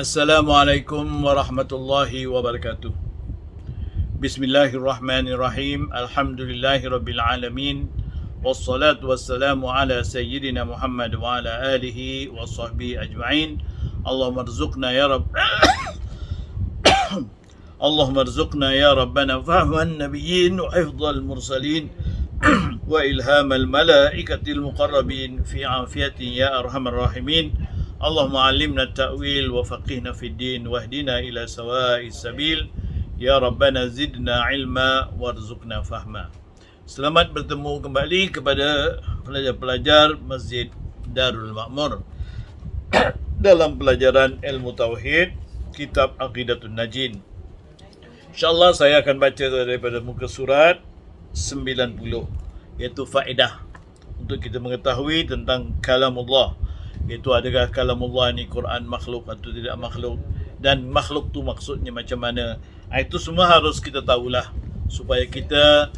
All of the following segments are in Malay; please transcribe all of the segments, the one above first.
Assalamualaikum warahmatullahi wabarakatuh. Bismillahirrahmanirrahim. Alhamdulillahirabbil alamin. Wassalatu wassalamu ala sayyidina Muhammad wa ala alihi wa sahbihi ajma'in. Allahumma rzuqna ya Rabb. Allahumma rzuqna ya Rabbana fahman nabiyyin wa hifdhal mursalin wa ilhamal malaikatil muqarrabin fi afiyatin ya arhamar rahimin. Allahumma alimna ta'wil wa faqihna fid din wahdina ila sawa'is sabil ya Rabbana zidna ilma warzuqna fahma. Selamat bertemu kembali kepada pelajar-pelajar Masjid Darul Ma'mur dalam pelajaran ilmu tauhid kitab Aqidatun Najin. InsyaAllah saya akan baca daripada muka surat 90, iaitu faedah untuk kita mengetahui tentang kalamullah, iaitu adakah kalamullah ni Quran makhluk atau tidak makhluk, dan makhluk tu maksudnya macam mana. Itu semua harus kita tahulah supaya kita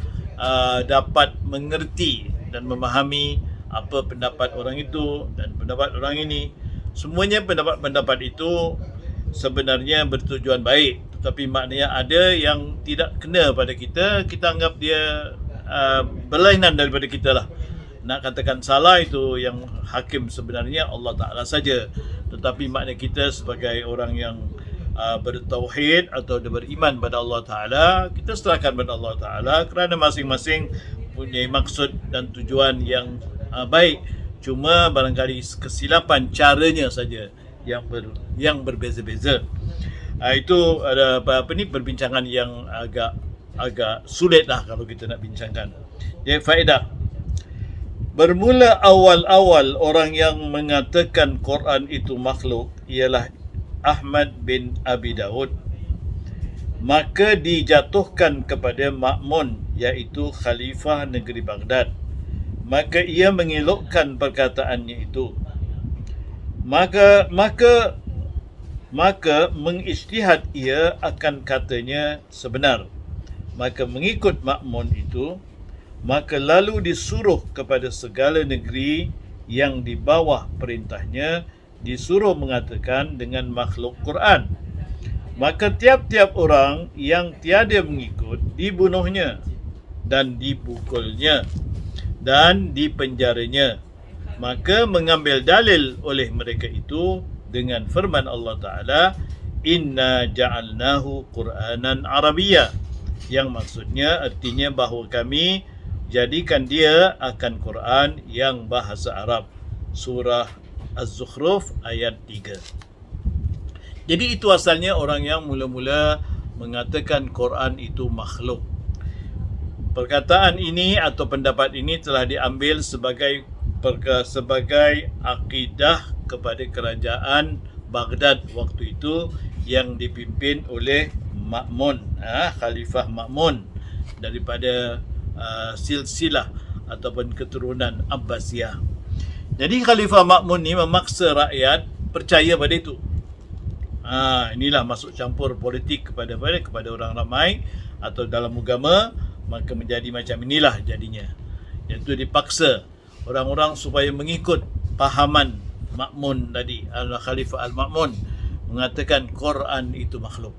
dapat mengerti dan memahami apa pendapat orang itu dan pendapat orang ini. Semuanya pendapat-pendapat itu sebenarnya bertujuan baik, tetapi maknanya ada yang tidak kena pada kita, kita anggap dia berlainan daripada kita lah. Nak katakan salah itu yang hakim sebenarnya Allah Ta'ala saja. Tetapi makna kita sebagai orang yang bertauhid atau beriman pada Allah Ta'ala, kita serahkan pada Allah Ta'ala kerana masing-masing punya maksud dan tujuan yang baik. Cuma barangkali kesilapan caranya saja yang berbeza-beza. Itu ada perbincangan yang agak sulit lah kalau kita nak bincangkan. Jadi faedah. Bermula awal-awal orang yang mengatakan Quran itu makhluk ialah Ahmad bin Abi Daud. Maka dijatuhkan kepada Ma'mun, iaitu Khalifah negeri Baghdad. Maka ia mengelokkan perkataannya itu. Maka mengijtihad ia akan katanya sebenar. Maka mengikut Ma'mun itu, maka lalu disuruh kepada segala negeri yang di bawah perintahnya, disuruh mengatakan dengan makhluk Quran. Maka tiap-tiap orang yang tiada mengikut dibunuhnya dan dipukulnya dan dipenjaranya. Maka mengambil dalil oleh mereka itu dengan firman Allah Ta'ala, Inna ja'alnahu Qur'anan Arabiya, yang maksudnya artinya bahawa kami jadikan dia akan Quran yang bahasa Arab. Surah Az-Zukhruf ayat 3. Jadi itu asalnya orang yang mula-mula mengatakan Quran itu makhluk. Perkataan ini atau pendapat ini telah diambil sebagai akidah kepada kerajaan Baghdad waktu itu yang dipimpin oleh Ma'mun, Khalifah Ma'mun daripada silsilah ataupun keturunan Abbasiyah. Jadi Khalifah Ma'mun ni memaksa rakyat percaya pada itu. Inilah masuk campur politik kepada orang ramai atau dalam agama, maka menjadi macam inilah jadinya. Iaitu dipaksa orang-orang supaya mengikut pahaman Ma'mun tadi, Khalifah Al-Ma'mun mengatakan Quran itu makhluk.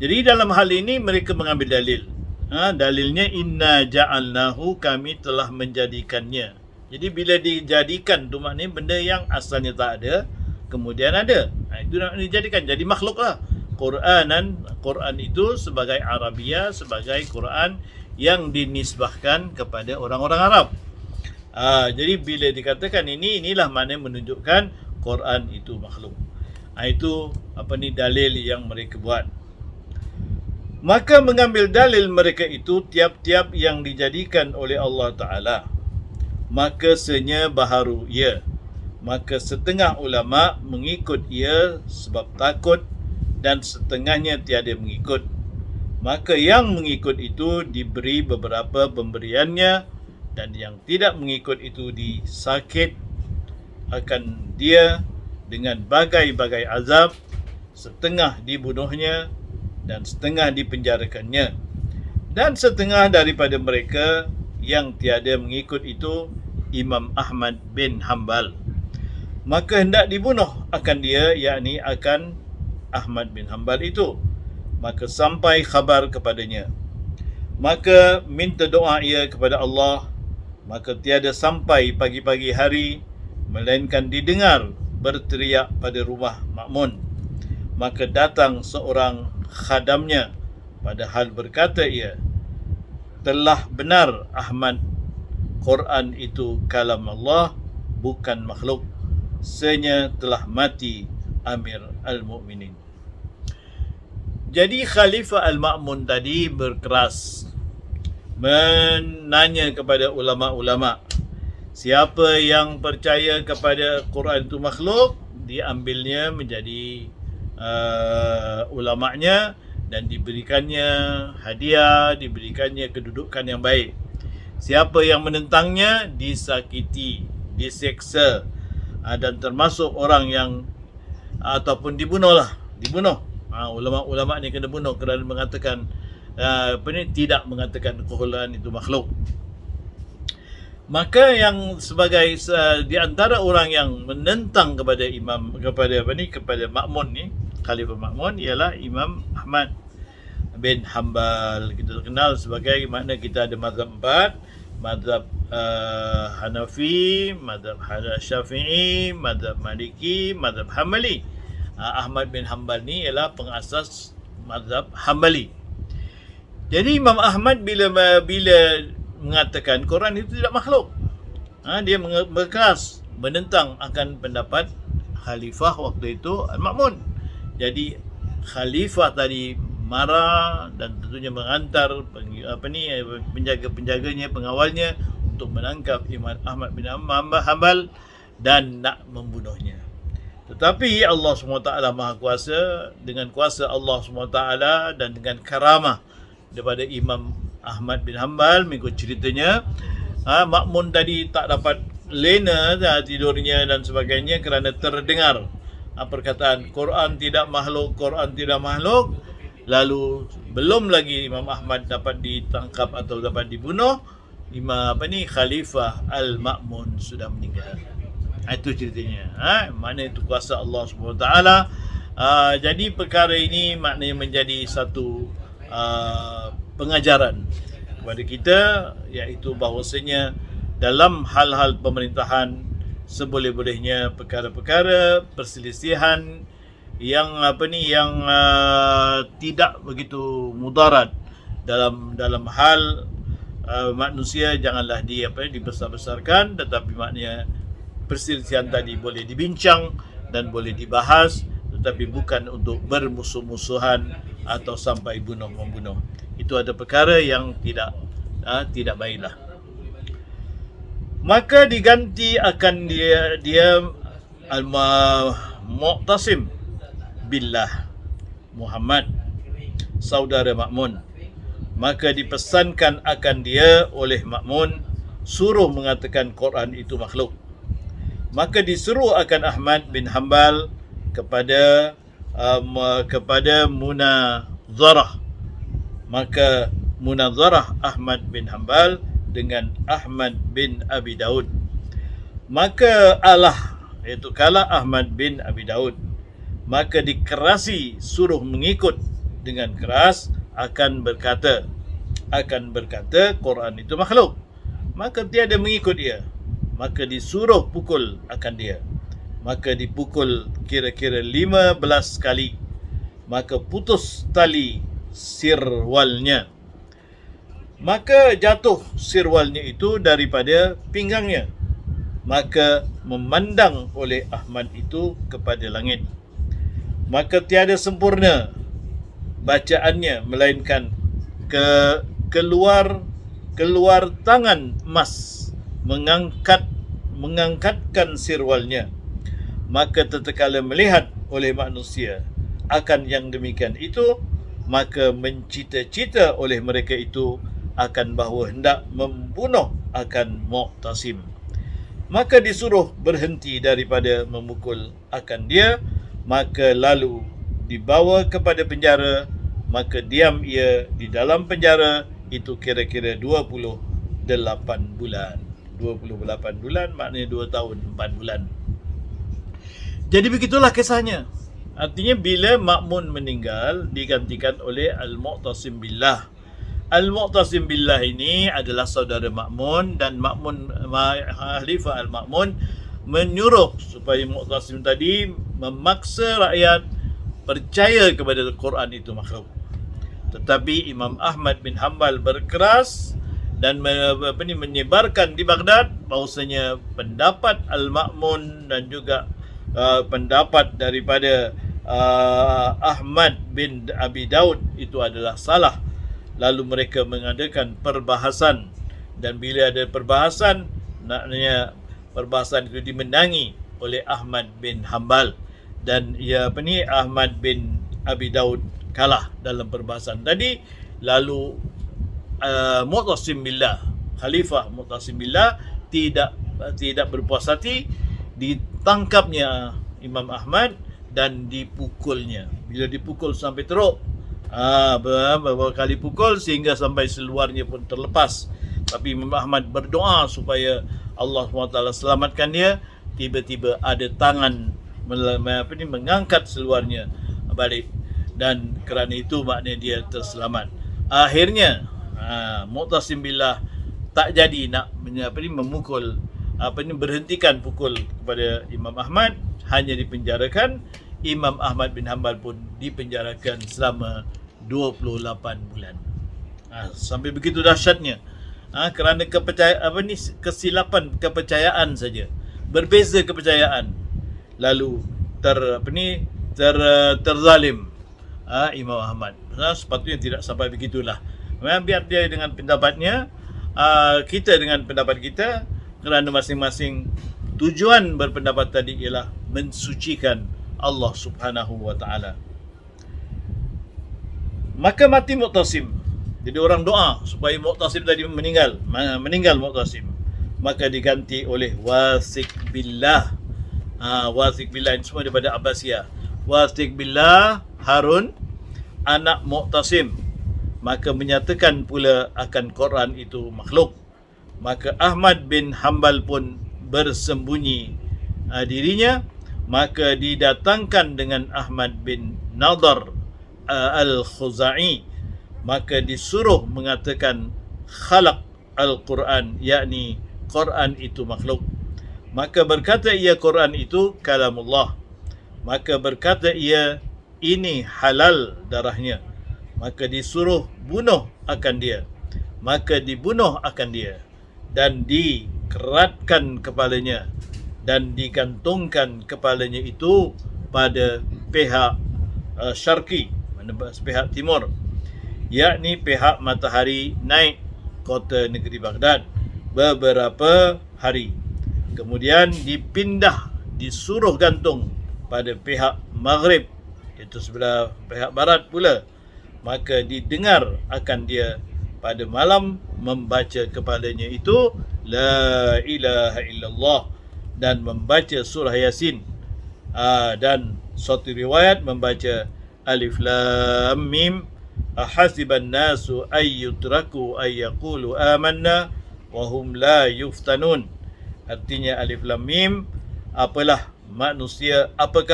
Jadi dalam hal ini mereka mengambil dalil. Dalilnya inna ja'alnahu, kami telah menjadikannya. Jadi bila dijadikan tu maknanya benda yang asalnya tak ada kemudian ada. Itu nak dijadikan jadi makhluk lah. Quran itu sebagai Arabia, sebagai Quran yang dinisbahkan kepada orang-orang Arab. Jadi bila dikatakan inilah makna menunjukkan Quran itu makhluk. Itu dalil yang mereka buat. Maka mengambil dalil mereka itu tiap-tiap yang dijadikan oleh Allah Ta'ala. Maka senya baharu ia. Maka setengah ulama mengikut ia sebab takut dan setengahnya tiada mengikut. Maka yang mengikut itu diberi beberapa pemberiannya dan yang tidak mengikut itu disakit akan dia dengan bagai-bagai azab, setengah dibunuhnya dan setengah dipenjarakannya. Dan setengah daripada mereka yang tiada mengikut itu Imam Ahmad bin Hanbal. Maka hendak dibunuh akan dia, yakni akan Ahmad bin Hanbal itu. Maka sampai khabar kepadanya. Maka minta doa ia kepada Allah. Maka tiada sampai pagi-pagi hari melainkan didengar berteriak pada rumah Ma'mun. Maka datang seorang khadamnya, padahal berkata ia, telah benar Ahmad, Quran itu kalam Allah, bukan makhluk. Senya telah mati Amir al-Mu'minin. Jadi Khalifah al-Ma'mun tadi berkeras menanya kepada ulama-ulama, siapa yang percaya kepada Quran itu makhluk, diambilnya menjadi ulamanya dan diberikannya hadiah, diberikannya kedudukan yang baik. Siapa yang menentangnya disakiti, diseksa, dan termasuk orang yang ataupun dibunuh. Ulama-ulama ni kena bunuh kerana mengatakan tidak mengatakan Quran itu makhluk. Maka yang sebagai di antara orang yang menentang kepada kepada Ma'mun ni, Khalifah Ma'mun, ialah Imam Ahmad bin Hanbal. Kita kenal sebagai, makna kita ada mazhab 4, mazhab Hanafi, mazhab Syafi'i, mazhab Maliki, mazhab Hambali. Ahmad bin Hanbal ni ialah pengasas mazhab Hambali. Jadi Imam Ahmad bila mengatakan Quran itu tidak makhluk, dia berkeras menentang akan pendapat khalifah waktu itu Al-Ma'mun. Jadi khalifah tadi marah dan tentunya mengantar penjaga-penjaganya, pengawalnya untuk menangkap Imam Ahmad bin Hanbal dan nak membunuhnya. Tetapi Allah SWT Maha Kuasa, dengan kuasa Allah SWT dan dengan karamah daripada Imam Ahmad bin Hanbal, mengikut ceritanya, Ma'mun tadi tak dapat lena tidurnya dan sebagainya kerana terdengar perkataan Quran tidak makhluk, Quran tidak makhluk. Lalu belum lagi Imam Ahmad dapat ditangkap atau dapat dibunuh, Khalifah Al-Ma'mun sudah meninggal. Itu ceritanya. Makna itu kuasa Allah SWT. Jadi perkara ini maknanya menjadi satu pengajaran kepada kita, iaitu bahawasanya dalam hal-hal pemerintahan, seboleh-bolehnya perkara-perkara perselisihan yang tidak begitu mudarat dalam hal manusia, janganlah dibesar-besarkan, tetapi maknanya perselisihan tadi boleh dibincang dan boleh dibahas, tetapi bukan untuk bermusuh-musuhan atau sampai bunuh-membunuh. Itu ada perkara yang tidak baiklah. Maka diganti akan dia Mu'tasim billah Muhammad, saudara Ma'mun. Maka dipesankan akan dia oleh Ma'mun, suruh mengatakan Quran itu makhluk. Maka disuruh akan Ahmad bin Hanbal kepada munazarah. Maka munazarah Ahmad bin Hanbal dengan Ahmad bin Abi Daud. Maka iaitu kalah Ahmad bin Abi Daud. Maka dikerasi, suruh mengikut dengan keras, akan berkata Quran itu makhluk. Maka tiada mengikut dia. Maka disuruh pukul akan dia. Maka dipukul kira-kira 15 kali. Maka putus tali sirwalnya. Maka jatuh sirwalnya itu daripada pinggangnya. Maka memandang oleh Ahmad itu kepada langit. Maka tiada sempurna bacaannya melainkan keluar tangan emas mengangkatkan sirwalnya. Maka tatkala melihat oleh manusia akan yang demikian itu, maka mencita-cita oleh mereka itu akan bahawa hendak membunuh akan Mu'tasim. Maka disuruh berhenti daripada memukul akan dia. Maka lalu dibawa kepada penjara. Maka diam ia di dalam penjara itu kira-kira 28 bulan. 28 bulan maknanya 2 tahun 4 bulan. Jadi begitulah kisahnya. Artinya bila makmun meninggal digantikan oleh al-mu'tasim billah. Al-mu'tasim billah ini adalah saudara makmun, dan makmun khalifah al-makmun menyuruh supaya mu'tasim tadi memaksa rakyat percaya kepada Al-Quran itu makhluk. Tetapi Imam Ahmad bin Hanbal berkeras dan menyebarkan di Baghdad bahawasanya pendapat al-makmun dan juga pendapat daripada Ahmad bin Abi Daud itu adalah salah. Lalu mereka mengadakan perbahasan, dan bila ada perbahasan, maknanya perbahasan itu dimenangi oleh Ahmad bin Hanbal, dan Ahmad bin Abi Daud kalah dalam perbahasan tadi. Lalu Mu'tasim billah, Khalifah Mu'tasim billah tidak berpuas hati, ditangkapnya Imam Ahmad dan dipukulnya. Bila dipukul sampai teruk, beberapa kali pukul sehingga sampai seluarnya pun terlepas. Tapi Imam Ahmad berdoa supaya Allah SWT selamatkan dia. Tiba-tiba ada tangan mengangkat seluarnya balik, dan kerana itu maknanya dia terselamat. Akhirnya Mu'tasim billah tak jadi nak memukul, berhentikan pukul kepada Imam Ahmad, hanya dipenjarakan. Imam Ahmad bin Hanbal pun dipenjarakan selama 28 bulan. Sampai begitu dahsyatnya. Kerana kesilapan kepercayaan saja. Berbeza kepercayaan. Lalu terzalim Imam Ahmad. Sepatutnya tidak sampai begitulah. Biar dia dengan pendapatnya, kita dengan pendapat kita, kerana masing-masing tujuan berpendapat tadi ialah mensucikan Allah Subhanahu wa taala. Maka mati Mu'tasim. Jadi orang doa supaya Mu'tasim tadi meninggal Mu'tasim. Maka diganti oleh Wathiq billah. Wathiq billah ini semua daripada Abbasiyah. Wathiq billah Harun anak Mu'tasim. Maka menyatakan pula akan Quran itu makhluk. Maka Ahmad bin Hanbal pun bersembunyi dirinya. Maka didatangkan dengan Ahmad bin Nadar al-Khuzai. Maka disuruh mengatakan khalaq al-Quran, yakni Quran itu makhluk. Maka berkata ia Quran itu kalamullah. Maka berkata ia ini halal darahnya. Maka disuruh bunuh akan dia. Maka dibunuh akan dia, dan dikeratkan kepalanya, dan digantungkan kepalanya itu pada pihak syarqi, pihak timur, yakni pihak matahari naik kota negeri Baghdad beberapa hari. Kemudian disuruh gantung pada pihak maghrib, iaitu sebelah pihak barat pula. Maka didengar akan dia pada malam membaca kepalanya itu la ilaha illallah, dan membaca surah Yasin, dan suatu riwayat membaca Alif Lam Mim ahasiban nasu ay yutraku ay yaqulu amanna wa hum la yuftanun. Artinya Alif Lam Mim, apakah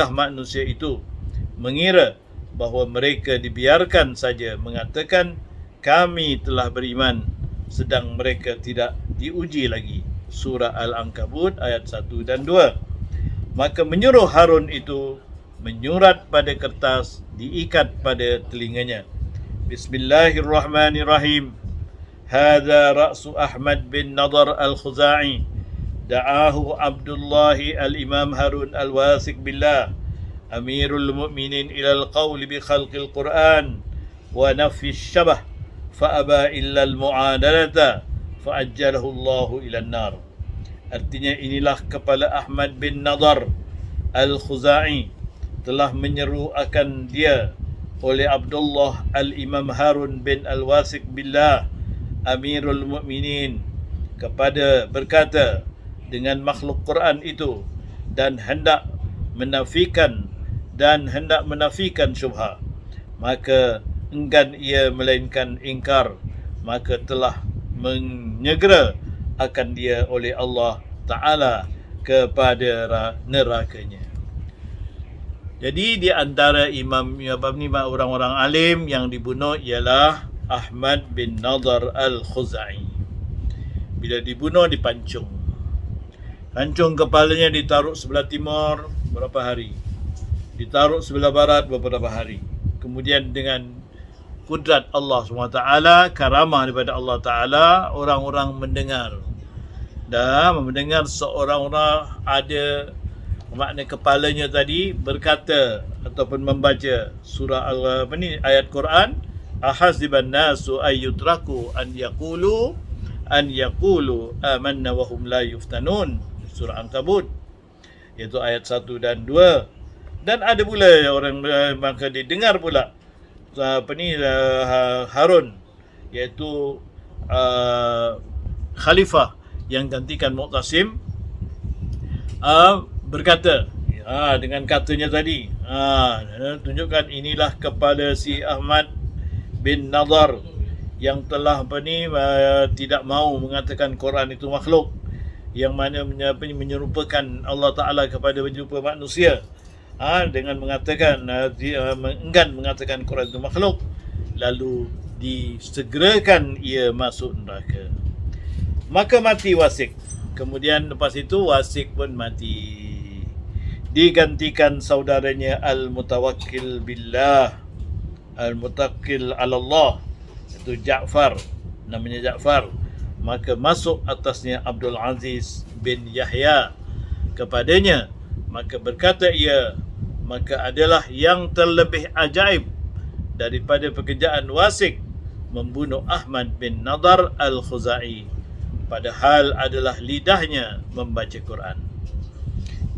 manusia itu mengira bahawa mereka dibiarkan saja mengatakan kami telah beriman, sedang mereka tidak diuji lagi. Surah Al-Ankabut ayat 1 dan 2. Maka menyuruh Harun itu menyurat pada kertas, diikat pada telinganya. Bismillahirrahmanirrahim. Hadza ra'su Ahmad bin Nadar al-Khuzai. Da'ahu Abdullah al-Imam Harun al-Wathiq billah. Amirul mu'minin ila al-qawli bi khalqil Quran wa nafi syabah fa'aba illa al-mu'adalata fa'ajjalahu Allahu ila an-nar. Artinya inilah kepala Ahmad bin Nadar al-Khuzai telah menyeru akan dia oleh Abdullah al-Imam Harun bin al-Wathiq billah Amirul Mu'minin kepada berkata dengan makhluk Quran itu dan hendak menafikan syubha, maka enggan ia melainkan ingkar, maka telah menyegera akan dia oleh Allah Ta'ala kepada nerakanya. Jadi di antara orang-orang alim yang dibunuh ialah Ahmad bin Nadar Al-Khuzai. Bila dibunuh, dipancung. Pancung kepalanya, ditaruh sebelah timur berapa hari, ditaruh sebelah barat beberapa hari. Kemudian dengan kudrat Allah SWT, karamah daripada Allah Ta'ala, orang-orang mendengar. Dan mendengar seorang orang ada makna kepalanya tadi berkata ataupun membaca surah ayat Quran, ahasiban nasu ayyutraku an yaqulu amanna wa hum la yuftanun, surah Ankabut, iaitu ayat 1 dan 2. Dan ada pula orang maka didengar pula Harun, iaitu khalifah yang gantikan Mu'tasim, berkata dengan katanya tadi, tunjukkan inilah kepala si Ahmad bin Nadar yang telah tidak mau mengatakan Quran itu makhluk, yang mana menyerupakan Allah Ta'ala kepada menyerupa manusia, dengan mengatakan enggan mengatakan Quran itu makhluk, lalu disegerakan ia masuk neraka. Maka mati Wasik. Kemudian lepas itu Wasik pun mati, digantikan saudaranya Al-Mutawakkil Billah, Al-Mutawakkil ala Allah, itu Ja'far, namanya Ja'far. Maka masuk atasnya Abdul Aziz bin Yahya kepadanya. Maka berkata ia, maka adalah yang terlebih ajaib daripada pekerjaan Wasik membunuh Ahmad bin Nadar Al-Khuzai, padahal adalah lidahnya membaca Quran.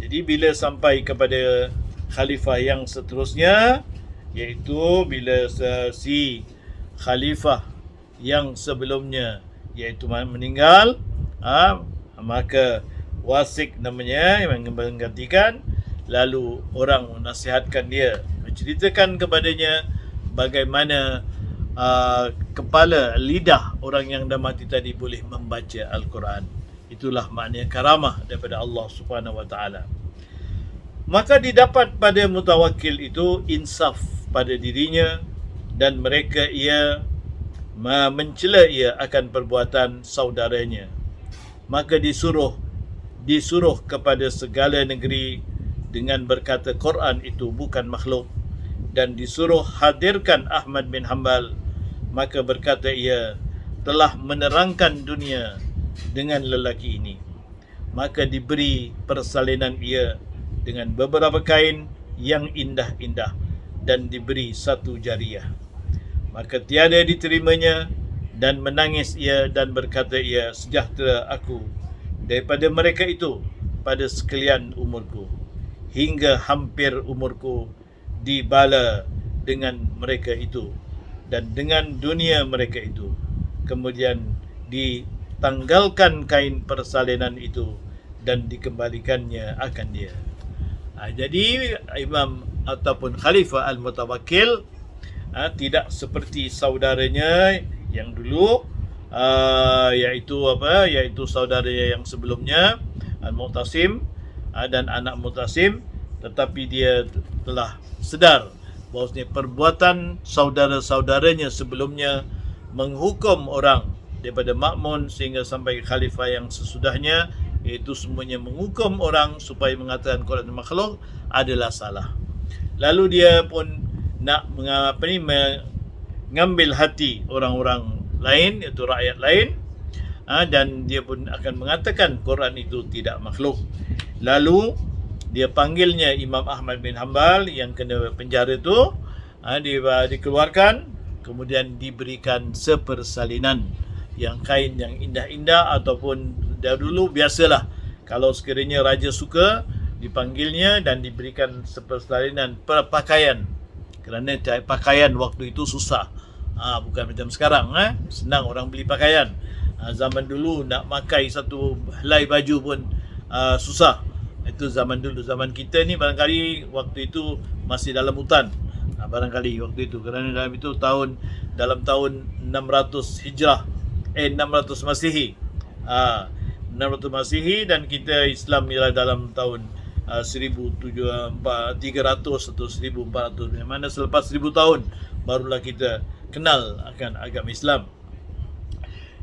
Jadi bila sampai kepada khalifah yang seterusnya, iaitu bila si khalifah yang sebelumnya iaitu meninggal, maka Wasik namanya yang menggantikan. Lalu orang menasihatkan dia, menceritakan kepadanya bagaimana kepala, lidah orang yang dah mati tadi boleh membaca Al-Quran. Itulah maknanya karamah daripada Allah Subhanahu Wa Taala. Maka didapat pada mutawakkil itu insaf pada dirinya, dan mereka mencela ia akan perbuatan saudaranya. Maka disuruh kepada segala negeri dengan berkata Quran itu bukan makhluk, dan disuruh hadirkan Ahmad bin Hanbal. Maka berkata ia, telah menerangkan dunia dengan lelaki ini. Maka diberi persalinan ia dengan beberapa kain yang indah-indah, dan diberi satu jariah. Maka tiada diterimanya, dan menangis ia dan berkata ia, sejahtera aku daripada mereka itu pada sekalian umurku, hingga hampir umurku dibala dengan mereka itu dan dengan dunia mereka itu. Kemudian ditanggalkan kain persalinan itu dan dikembalikannya akan dia. Jadi Imam ataupun Khalifah Al-Mutawakkil tidak seperti saudaranya yang dulu, iaitu saudaranya yang sebelumnya Al-Mu'tasim dan anak Mu'tasim, tetapi dia telah sedar bahawasanya perbuatan saudara-saudaranya sebelumnya menghukum orang daripada Ma'mun sehingga sampai khalifah yang sesudahnya, iaitu semuanya menghukum orang supaya mengatakan Quran makhluk adalah salah. Lalu dia pun nak mengambil hati orang-orang lain, iaitu rakyat lain, dan dia pun akan mengatakan Quran itu tidak makhluk. Lalu dia panggilnya Imam Ahmad bin Hanbal yang kena penjara itu, dikeluarkan, kemudian diberikan sepersalinan yang kain yang indah-indah, ataupun dahulu biasalah kalau sekiranya raja suka dipanggilnya dan diberikan sepersalinan pakaian, kerana pakaian waktu itu susah, bukan macam sekarang, senang orang beli pakaian. Zaman dulu nak pakai satu helai baju pun susah. Itu zaman dulu. Zaman kita ni barangkali waktu itu masih dalam hutan, barangkali waktu itu, kerana dalam tahun 600 Hijrah, 600 Masihi, 600 Masihi, dan kita Islam ialah dalam tahun 1300 atau 1400, yang mana selepas 1000 tahun barulah kita kenal akan agama Islam.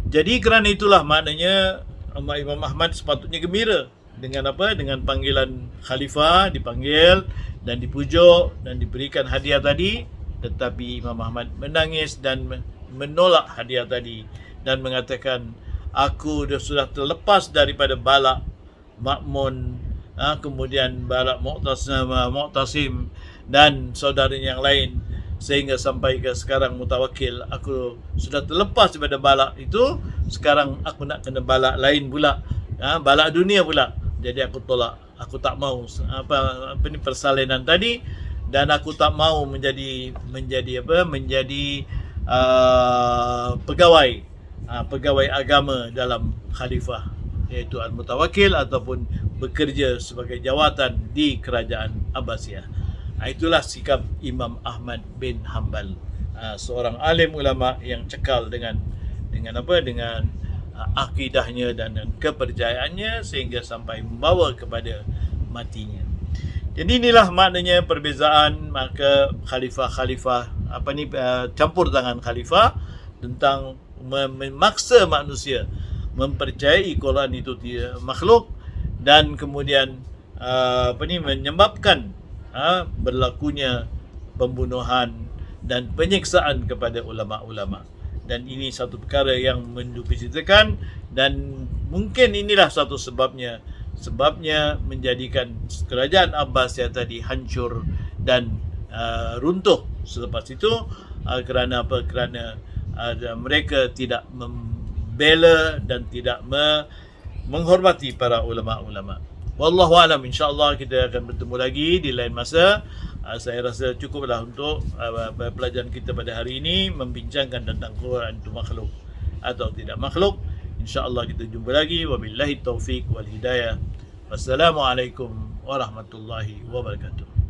Jadi kerana itulah maknanya Imam Ahmad sepatutnya gembira dengan apa? Dengan panggilan khalifah, dipanggil dan dipujuk dan diberikan hadiah tadi, tetapi Imam Ahmad menangis dan menolak hadiah tadi dan mengatakan, aku sudah terlepas daripada Balak, Ma'mun, kemudian Balak Mu'tasim dan saudaranya yang lain, sehingga sampai ke sekarang Mutawakkil, aku sudah terlepas daripada Balak itu, sekarang aku nak kena Balak lain pula, Balak dunia pula. Jadi aku tolak, aku tak mau apa ni persalinan tadi, dan aku tak mau menjadi pegawai agama dalam khalifah, iaitu Al-Mutawakkil, ataupun bekerja sebagai jawatan di kerajaan Abbasiyah. Itulah sikap Imam Ahmad bin Hanbal, seorang alim ulama yang cekal dengan akidahnya dan kepercayaannya sehingga sampai membawa kepada matinya. Jadi inilah maknanya perbezaan maka khalifah campur tangan khalifah tentang memaksa manusia mempercayai Quran itu makhluk, dan kemudian menyebabkan berlakunya pembunuhan dan penyiksaan kepada ulama-ulama. Dan ini satu perkara yang menduka-citakan, dan mungkin inilah satu sebabnya menjadikan kerajaan Abbasiyah tadi hancur dan runtuh selepas itu, kerana apa? Kerana mereka tidak membela dan tidak menghormati para ulama-ulama. Wallahu alam, insya-Allah kita akan bertemu lagi di lain masa. Saya rasa cukuplah untuk pelajaran kita pada hari ini membincangkan tentang Quran itu makhluk atau tidak makhluk. Insya-Allah kita jumpa lagi. Wabillahi taufik wal hidayah. Wassalamualaikum warahmatullahi wabarakatuh.